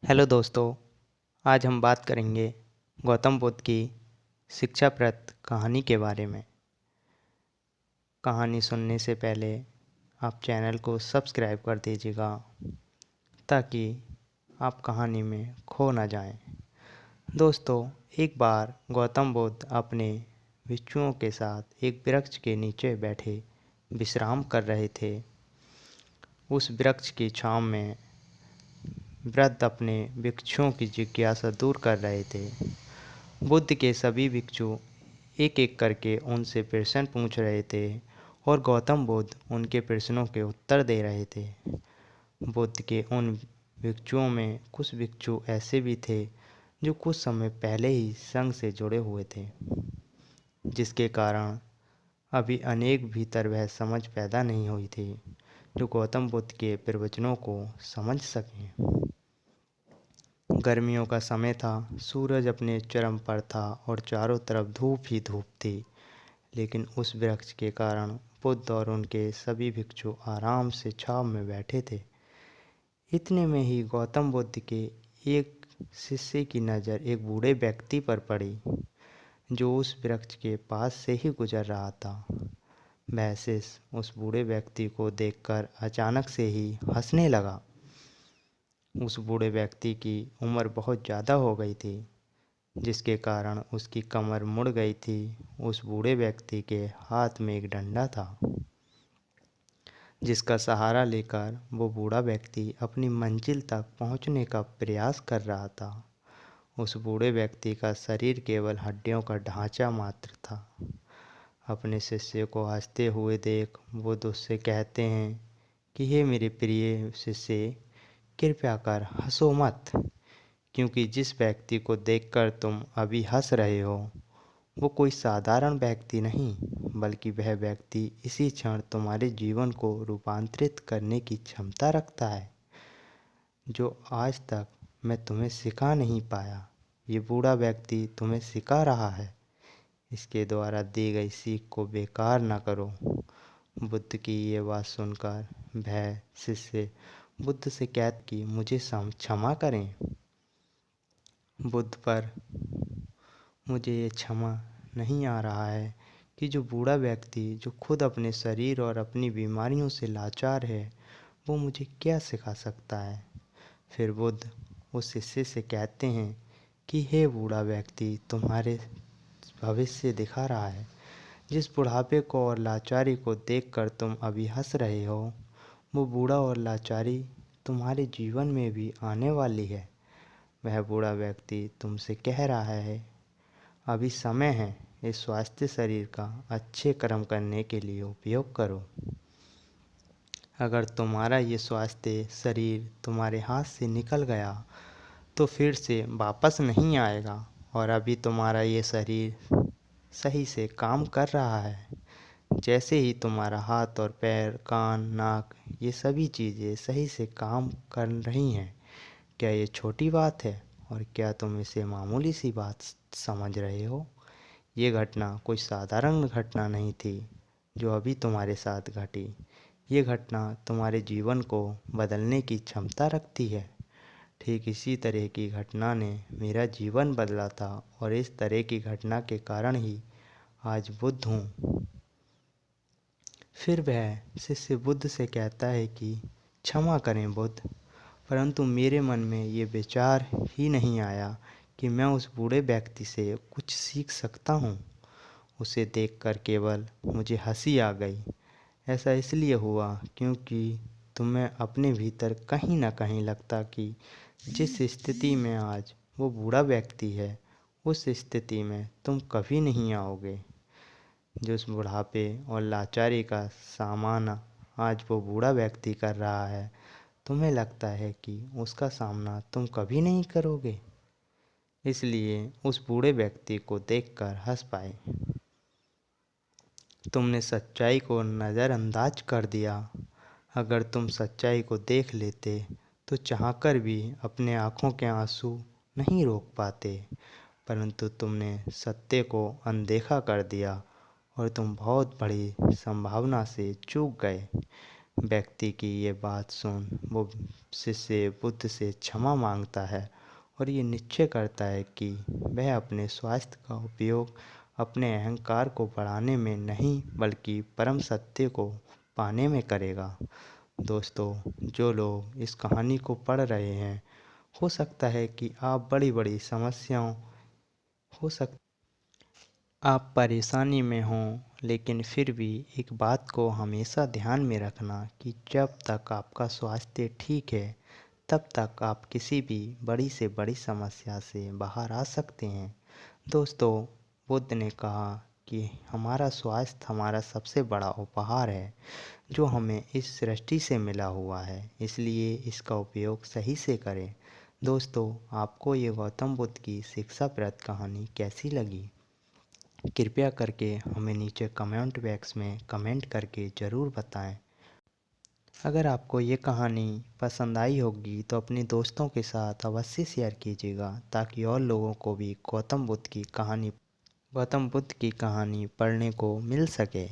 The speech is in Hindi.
हेलो दोस्तों। आज हम बात करेंगे गौतम बुद्ध की शिक्षाप्रद कहानी के बारे में। कहानी सुनने से पहले आप चैनल को सब्सक्राइब कर दीजिएगा ताकि आप कहानी में खो ना जाएं। दोस्तों, एक बार गौतम बुद्ध अपने भिक्षुओं के साथ एक वृक्ष के नीचे बैठे विश्राम कर रहे थे। उस वृक्ष की छांव में वृद्ध अपने भिक्षुओं की जिज्ञासा दूर कर रहे थे। बुद्ध के सभी भिक्षु एक एक करके उनसे प्रश्न पूछ रहे थे और गौतम बुद्ध उनके प्रश्नों के उत्तर दे रहे थे। बुद्ध के उन भिक्षुओं में कुछ भिक्षु ऐसे भी थे जो कुछ समय पहले ही संघ से जुड़े हुए थे, जिसके कारण अभी अनेक भीतर वह समझ पैदा नहीं हुई थी जो गौतम बुद्ध के प्रवचनों को समझ सकें। गर्मियों का समय था, सूरज अपने चरम पर था और चारों तरफ धूप ही धूप थी। लेकिन उस वृक्ष के कारण बुद्ध और उनके सभी भिक्षु आराम से छांव में बैठे थे। इतने में ही गौतम बुद्ध के एक शिष्य की नज़र एक बूढ़े व्यक्ति पर पड़ी जो उस वृक्ष के पास से ही गुजर रहा था। वह शिष्य उस बूढ़े व्यक्ति को देखकर अचानक से ही हंसने लगा। उस बूढ़े व्यक्ति की उम्र बहुत ज़्यादा हो गई थी, जिसके कारण उसकी कमर मुड़ गई थी। उस बूढ़े व्यक्ति के हाथ में एक डंडा था, जिसका सहारा लेकर वो बूढ़ा व्यक्ति अपनी मंजिल तक पहुंचने का प्रयास कर रहा था। उस बूढ़े व्यक्ति का शरीर केवल हड्डियों का ढांचा मात्र था। अपने शिष्य को हंसते हुए देख बुद्ध उससे कहते हैं कि हे मेरे प्रिय शिष्य, कृपया कर हंसो मत, क्योंकि जिस व्यक्ति को देखकर तुम अभी हंस रहे हो वो कोई साधारण व्यक्ति नहीं, बल्कि वह व्यक्ति इसी क्षण तुम्हारे जीवन को रूपांतरित करने की क्षमता रखता है, जो आज तक मैं तुम्हें सिखा नहीं पाया। ये बूढ़ा व्यक्ति तुम्हें सिखा रहा है। इसके द्वारा दी गई सीख को बेकार न करो। बुद्ध की ये बात सुनकर वह शिष्य बुद्ध से कहता कि मुझे क्षमा करें बुद्ध, पर मुझे ये क्षमा नहीं आ रहा है कि जो बूढ़ा व्यक्ति जो खुद अपने शरीर और अपनी बीमारियों से लाचार है वो मुझे क्या सिखा सकता है। फिर बुद्ध उस शिष्य से कहते हैं कि हे बूढ़ा व्यक्ति, तुम्हारे भविष्य दिखा रहा है। जिस बुढ़ापे को और लाचारी को देखकर तुम अभी हंस रहे हो, वो बूढ़ा और लाचारी तुम्हारे जीवन में भी आने वाली है। वह बूढ़ा व्यक्ति तुमसे कह रहा है, अभी समय है, इस स्वास्थ्य शरीर का अच्छे कर्म करने के लिए उपयोग करो। अगर तुम्हारा ये स्वास्थ्य शरीर तुम्हारे हाथ से निकल गया तो फिर से वापस नहीं आएगा, और अभी तुम्हारा ये शरीर सही से काम कर रहा है। जैसे ही तुम्हारा हाथ और पैर, कान, नाक, ये सभी चीज़ें सही से काम कर रही हैं, क्या ये छोटी बात है? और क्या तुम इसे मामूली सी बात समझ रहे हो? ये घटना कोई साधारण घटना नहीं थी जो अभी तुम्हारे साथ घटी। ये घटना तुम्हारे जीवन को बदलने की क्षमता रखती है। ठीक इसी तरह की घटना ने मेरा जीवन बदला था, और इस तरह की घटना के कारण ही आज बुद्ध हूँ। फिर वह शिष्य बुद्ध से कहता है कि क्षमा करें बुद्ध, परंतु मेरे मन में ये विचार ही नहीं आया कि मैं उस बूढ़े व्यक्ति से कुछ सीख सकता हूँ। उसे देखकर केवल मुझे हंसी आ गई। ऐसा इसलिए हुआ क्योंकि तुम्हें अपने भीतर कहीं ना कहीं लगता कि जिस स्थिति में आज वो बूढ़ा व्यक्ति है, उस स्थिति में तुम कभी नहीं आओगे। जिस बुढ़ापे और लाचारी का सामना आज वो बूढ़ा व्यक्ति कर रहा है, तुम्हें लगता है कि उसका सामना तुम कभी नहीं करोगे, इसलिए उस बूढ़े व्यक्ति को देखकर हंस पाए। तुमने सच्चाई को नज़रअंदाज कर दिया। अगर तुम सच्चाई को देख लेते तो चाहकर भी अपने आँखों के आंसू नहीं रोक पाते, परंतु तुमने सत्य को अनदेखा कर दिया और तुम बहुत बड़ी संभावना से चूक गए। व्यक्ति की ये बात सुन वो शिष्य बुद्ध से क्षमा मांगता है और ये निश्चय करता है कि वह अपने स्वास्थ्य का उपयोग अपने अहंकार को बढ़ाने में नहीं बल्कि परम सत्य को पाने में करेगा। दोस्तों, जो लोग इस कहानी को पढ़ रहे हैं, हो सकता है कि आप बड़ी बड़ी समस्याओं हो सक आप परेशानी में हों, लेकिन फिर भी एक बात को हमेशा ध्यान में रखना कि जब तक आपका स्वास्थ्य ठीक है, तब तक आप किसी भी बड़ी से बड़ी समस्या से बाहर आ सकते हैं। दोस्तों, बुद्ध ने कहा कि हमारा स्वास्थ्य हमारा सबसे बड़ा उपहार है जो हमें इस सृष्टि से मिला हुआ है, इसलिए इसका उपयोग सही से करें। दोस्तों, आपको ये गौतम बुद्ध की शिक्षाप्रद कहानी कैसी लगी? कृपया करके हमें नीचे कमेंट बॉक्स में कमेंट करके ज़रूर बताएं। अगर आपको ये कहानी पसंद आई होगी तो अपने दोस्तों के साथ अवश्य शेयर कीजिएगा ताकि और लोगों को भी गौतम बुद्ध की कहानी पढ़ने को मिल सके।